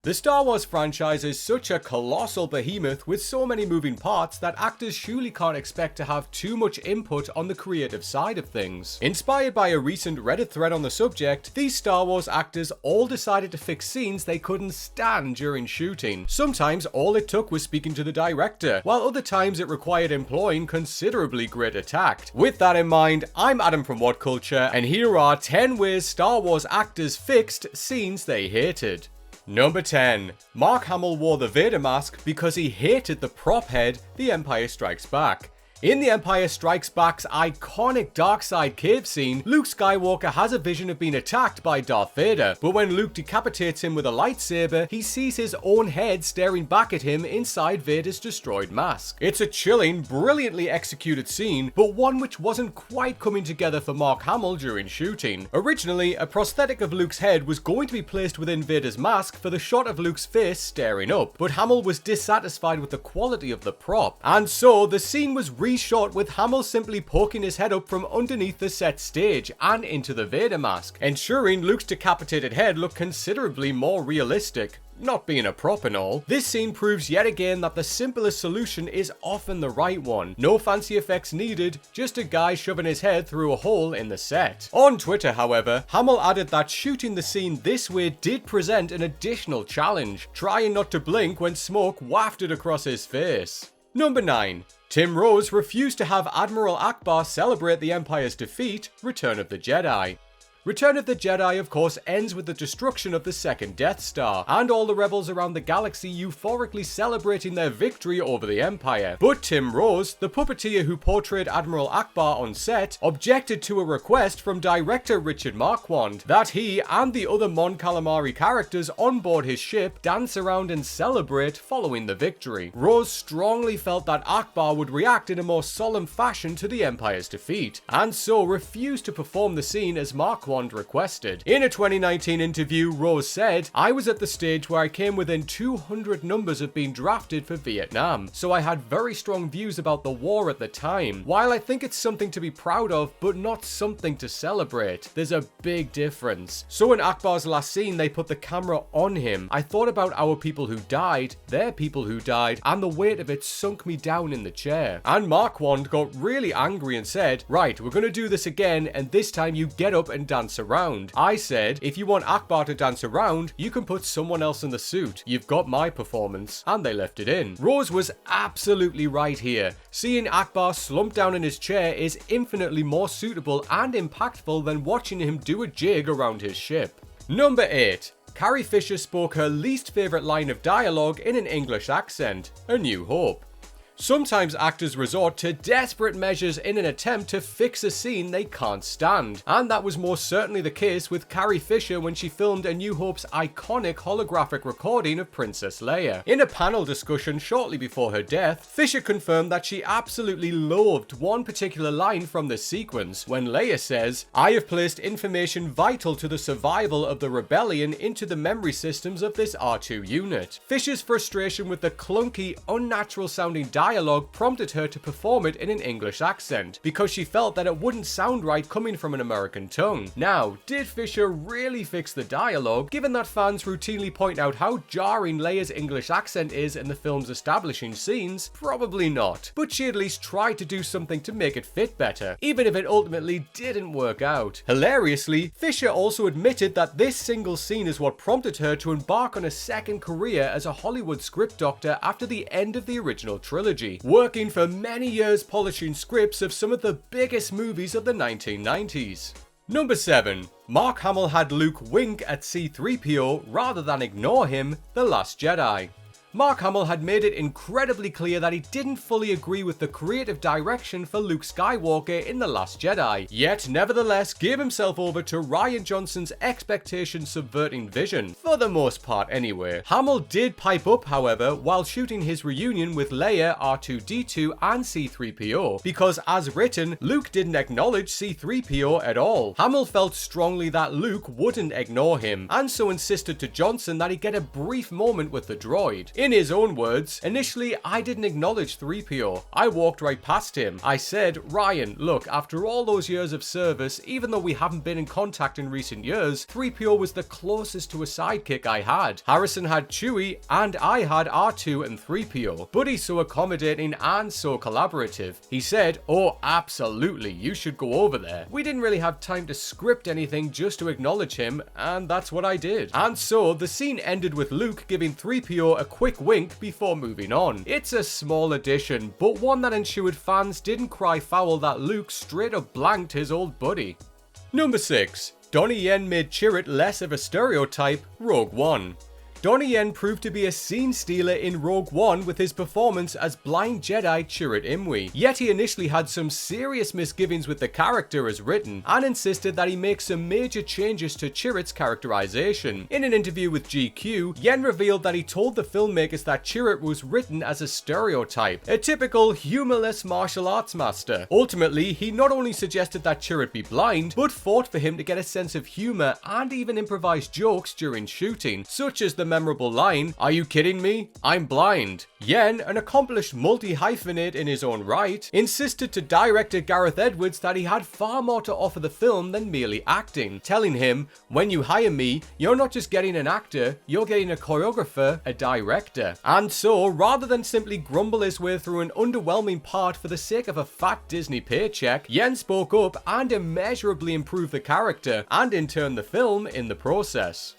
The Star Wars franchise is such a colossal behemoth with so many moving parts that actors surely can't expect to have too much input on the creative side of things. Inspired by a recent Reddit thread on the subject, these Star Wars actors all decided to fix scenes they couldn't stand during shooting. Sometimes all it took was speaking to the director, while other times it required employing considerably greater tact. With that in mind, I'm Adam from What Culture, and here are 10 ways Star Wars actors fixed scenes they hated. Number 10. Mark Hamill wore the Vader mask because he hated the prop head, The Empire Strikes Back. In The Empire Strikes Back's iconic darkside cave scene, Luke Skywalker has a vision of being attacked by Darth Vader, but when Luke decapitates him with a lightsaber, he sees his own head staring back at him inside Vader's destroyed mask. It's a chilling, brilliantly executed scene, but one which wasn't quite coming together for Mark Hamill during shooting. Originally, a prosthetic of Luke's head was going to be placed within Vader's mask for the shot of Luke's face staring up, but Hamill was dissatisfied with the quality of the prop, and so the scene was reshot with Hamill simply poking his head up from underneath the set stage and into the Vader mask, ensuring Luke's decapitated head looked considerably more realistic. Not being a prop and all, this scene proves yet again that the simplest solution is often the right one. No fancy effects needed, just a guy shoving his head through a hole in the set. On Twitter, however, Hamill added that shooting the scene this way did present an additional challenge, trying not to blink when smoke wafted across his face. Number 9. Tim Rose refused to have Admiral Akbar celebrate the Empire's defeat, Return of the Jedi. Return of the Jedi, of course, ends with the destruction of the second Death Star, and all the rebels around the galaxy euphorically celebrating their victory over the Empire. But Tim Rose, the puppeteer who portrayed Admiral Akbar on set, objected to a request from director Richard Marquand that he and the other Mon Calamari characters on board his ship dance around and celebrate following the victory. Rose strongly felt that Akbar would react in a more solemn fashion to the Empire's defeat, and so refused to perform the scene as Marquand requested. In a 2019 interview, Rose said, "I was at the stage where I came within 200 numbers of being drafted for Vietnam, so I had very strong views about the war at the time. While I think it's something to be proud of, but not something to celebrate, there's a big difference. So in Akbar's last scene, they put the camera on him. I thought about our people who died, their people who died, and the weight of it sunk me down in the chair." And Marquand got really angry and said, "Right, we're gonna do this again, and this time you get up and dance around." I said, "If you want Akbar to dance around, you can put someone else in the suit. You've got my performance." And they left it in. Rose was absolutely right here. Seeing Akbar slump down in his chair is infinitely more suitable and impactful than watching him do a jig around his ship. Number 8. Carrie Fisher spoke her least favourite line of dialogue in an English accent, A New Hope. Sometimes actors resort to desperate measures in an attempt to fix a scene they can't stand, and that was most certainly the case with Carrie Fisher when she filmed A New Hope's iconic holographic recording of Princess Leia. In a panel discussion shortly before her death, Fisher confirmed that she absolutely loathed one particular line from the sequence, when Leia says, "I have placed information vital to the survival of the rebellion into the memory systems of this R2 unit." Fisher's frustration with the clunky, unnatural sounding dialogue prompted her to perform it in an English accent, because she felt that it wouldn't sound right coming from an American tongue. Now, did Fisher really fix the dialogue, given that fans routinely point out how jarring Leia's English accent is in the film's establishing scenes? Probably not, but she at least tried to do something to make it fit better, even if it ultimately didn't work out. Hilariously, Fisher also admitted that this single scene is what prompted her to embark on a second career as a Hollywood script doctor after the end of the original trilogy, working for many years polishing scripts of some of the biggest movies of the 1990s. Number 7. Mark Hamill had Luke wink at C-3PO rather than ignore him, The Last Jedi. Mark Hamill had made it incredibly clear that he didn't fully agree with the creative direction for Luke Skywalker in The Last Jedi, yet nevertheless gave himself over to Rian Johnson's expectation-subverting vision, for the most part anyway. Hamill did pipe up, however, while shooting his reunion with Leia, R2-D2 and C-3PO, because as written, Luke didn't acknowledge C-3PO at all. Hamill felt strongly that Luke wouldn't ignore him, and so insisted to Johnson that he get a brief moment with the droid. In his own words, "Initially, I didn't acknowledge 3PO. I walked right past him. I said, Ryan, look, after all those years of service, even though we haven't been in contact in recent years, 3PO was the closest to a sidekick I had. Harrison had Chewie, and I had R2 and 3PO. But he's so accommodating and so collaborative." He said, "Oh, absolutely, you should go over there." We didn't really have time to script anything just to acknowledge him, and that's what I did. And so, the scene ended with Luke giving 3PO a quick wink before moving on. It's a small addition, but one that ensured fans didn't cry foul that Luke straight up blanked his old buddy. Number 6. Donnie Yen made Chirit less of a stereotype, Rogue One. Donnie Yen proved to be a scene stealer in Rogue One with his performance as blind Jedi Chirit Imwe. Yet he initially had some serious misgivings with the character as written, and insisted that he make some major changes to Chirit's characterization. In an interview with GQ, Yen revealed that he told the filmmakers that Chirit was written as a stereotype, a typical humorless martial arts master. Ultimately, he not only suggested that Chirit be blind, but fought for him to get a sense of humor and even improvise jokes during shooting, such as the memorable line, "Are you kidding me? I'm blind." Yen, an accomplished multi-hyphenate in his own right, insisted to director Gareth Edwards that he had far more to offer the film than merely acting, telling him, "When you hire me, you're not just getting an actor, you're getting a choreographer, a director." And so, rather than simply grumble his way through an underwhelming part for the sake of a fat Disney paycheck, Yen spoke up and immeasurably improved the character, and in turn the film in the process.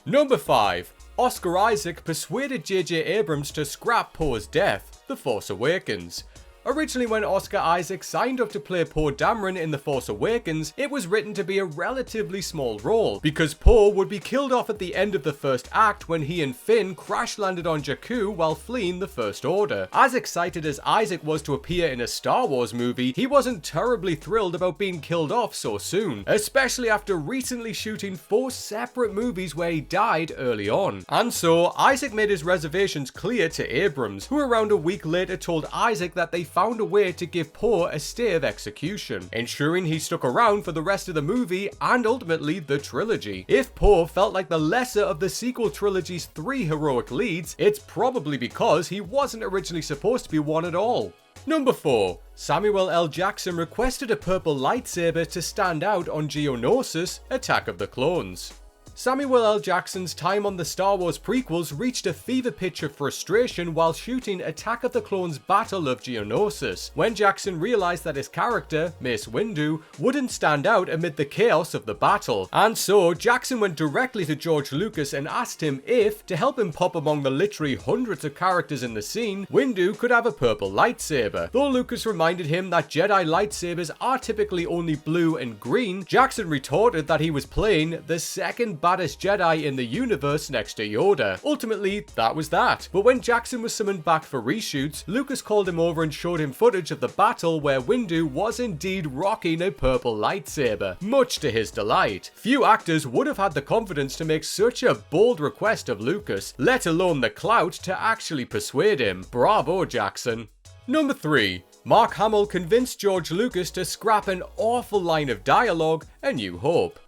Number 5. Oscar Isaac persuaded JJ Abrams to scrap Poe's death, The Force Awakens. Originally, when Oscar Isaac signed up to play Poe Dameron in The Force Awakens, it was written to be a relatively small role, because Poe would be killed off at the end of the first act when he and Finn crash-landed on Jakku while fleeing the First Order. As excited as Isaac was to appear in a Star Wars movie, he wasn't terribly thrilled about being killed off so soon, especially after recently shooting 4 separate movies where he died early on. And so, Isaac made his reservations clear to Abrams, who around a week later told Isaac that they found a way to give Poe a stay of execution, ensuring he stuck around for the rest of the movie and ultimately the trilogy. If Poe felt like the lesser of the sequel trilogy's 3 heroic leads, it's probably because he wasn't originally supposed to be one at all. Number 4. Samuel L. Jackson requested a purple lightsaber to stand out on Geonosis, Attack of the Clones. Samuel L. Jackson's time on the Star Wars prequels reached a fever pitch of frustration while shooting Attack of the Clones' Battle of Geonosis, when Jackson realized that his character, Mace Windu, wouldn't stand out amid the chaos of the battle. And so, Jackson went directly to George Lucas and asked him if, to help him pop among the literally hundreds of characters in the scene, Windu could have a purple lightsaber. Though Lucas reminded him that Jedi lightsabers are typically only blue and green, Jackson retorted that he was playing the second baddest Jedi in the universe next to Yoda. Ultimately, that was that. But when Jackson was summoned back for reshoots, Lucas called him over and showed him footage of the battle where Windu was indeed rocking a purple lightsaber, much to his delight. Few actors would have had the confidence to make such a bold request of Lucas, let alone the clout to actually persuade him. Bravo, Jackson. Number 3. Mark Hamill convinced George Lucas to scrap an awful line of dialogue, A New Hope.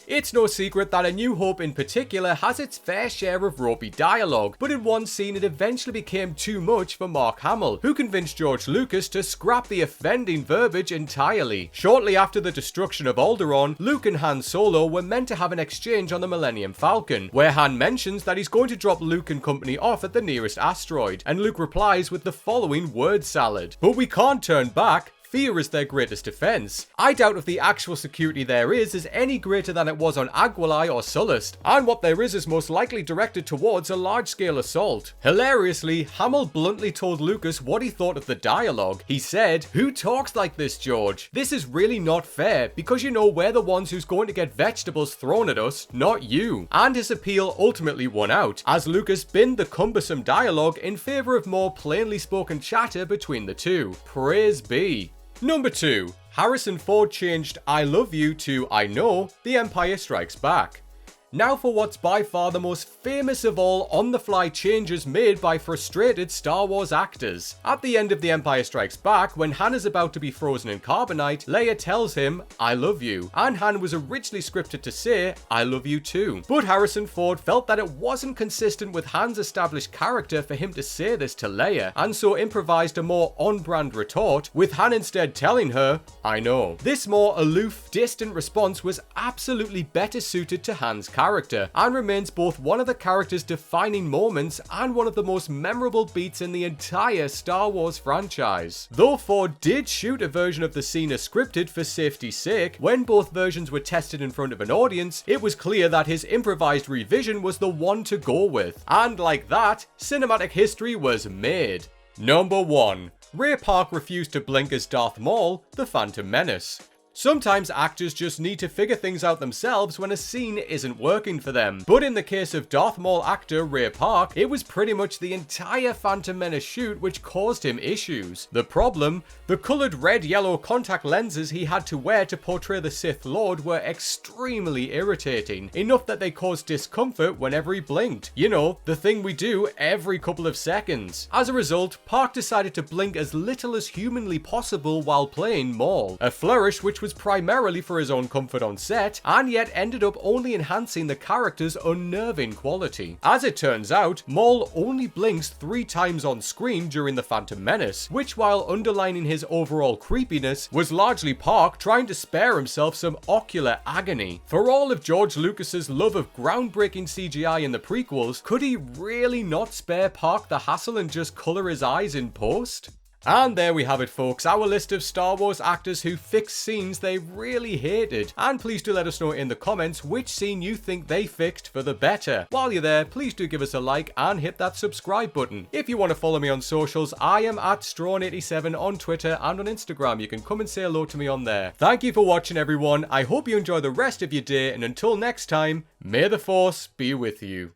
It's no secret that A New Hope in particular has its fair share of ropey dialogue, but in one scene it eventually became too much for Mark Hamill, who convinced George Lucas to scrap the offending verbiage entirely. Shortly after the destruction of Alderaan, Luke and Han Solo were meant to have an exchange on the Millennium Falcon, where Han mentions that he's going to drop Luke and company off at the nearest asteroid, and Luke replies with the following word salad: "But we can't turn back. Fear is their greatest defense. I doubt if the actual security there is any greater than it was on Aguilai or Sullust, and what there is most likely directed towards a large-scale assault." Hilariously, Hamill bluntly told Lucas what he thought of the dialogue. He said, "Who talks like this, George? This is really not fair, because you know we're the ones who's going to get vegetables thrown at us, not you." And his appeal ultimately won out, as Lucas binned the cumbersome dialogue in favor of more plainly spoken chatter between the two. Praise be. Number 2. Harrison Ford changed "I love you" to "I know, The Empire Strikes Back." Now for what's by far the most famous of all on-the-fly changes made by frustrated Star Wars actors. At the end of The Empire Strikes Back, when Han is about to be frozen in carbonite, Leia tells him, "I love you," and Han was originally scripted to say, "I love you too." But Harrison Ford felt that it wasn't consistent with Han's established character for him to say this to Leia, and so improvised a more on-brand retort, with Han instead telling her, "I know." This more aloof, distant response was absolutely better suited to Han's character, and remains both one of the character's defining moments and one of the most memorable beats in the entire Star Wars franchise. Though Ford did shoot a version of the scene as scripted for safety's sake, when both versions were tested in front of an audience, it was clear that his improvised revision was the one to go with. And like that, cinematic history was made. Number 1. Ray Park refused to blink as Darth Maul, the Phantom Menace. Sometimes actors just need to figure things out themselves when a scene isn't working for them. But in the case of Darth Maul actor Ray Park, it was pretty much the entire Phantom Menace shoot which caused him issues. The problem? The coloured red-yellow contact lenses he had to wear to portray the Sith Lord were extremely irritating, enough that they caused discomfort whenever he blinked. You know, the thing we do every couple of seconds. As a result, Park decided to blink as little as humanly possible while playing Maul, a flourish which was primarily for his own comfort on set, and yet ended up only enhancing the character's unnerving quality. As it turns out, Maul only blinks 3 times on screen during the Phantom Menace, which, while underlining his overall creepiness, was largely Park trying to spare himself some ocular agony. For all of George Lucas's love of groundbreaking CGI in the prequels, could he really not spare Park the hassle and just colour his eyes in post? And there we have it, folks, our list of Star Wars actors who fixed scenes they really hated. And please do let us know in the comments which scene you think they fixed for the better. While you're there, please do give us a like and hit that subscribe button. If you want to follow me on socials, I am at Strawn87 on Twitter and on Instagram. You can come and say hello to me on there. Thank you for watching, everyone. I hope you enjoy the rest of your day, and until next time, may the Force be with you.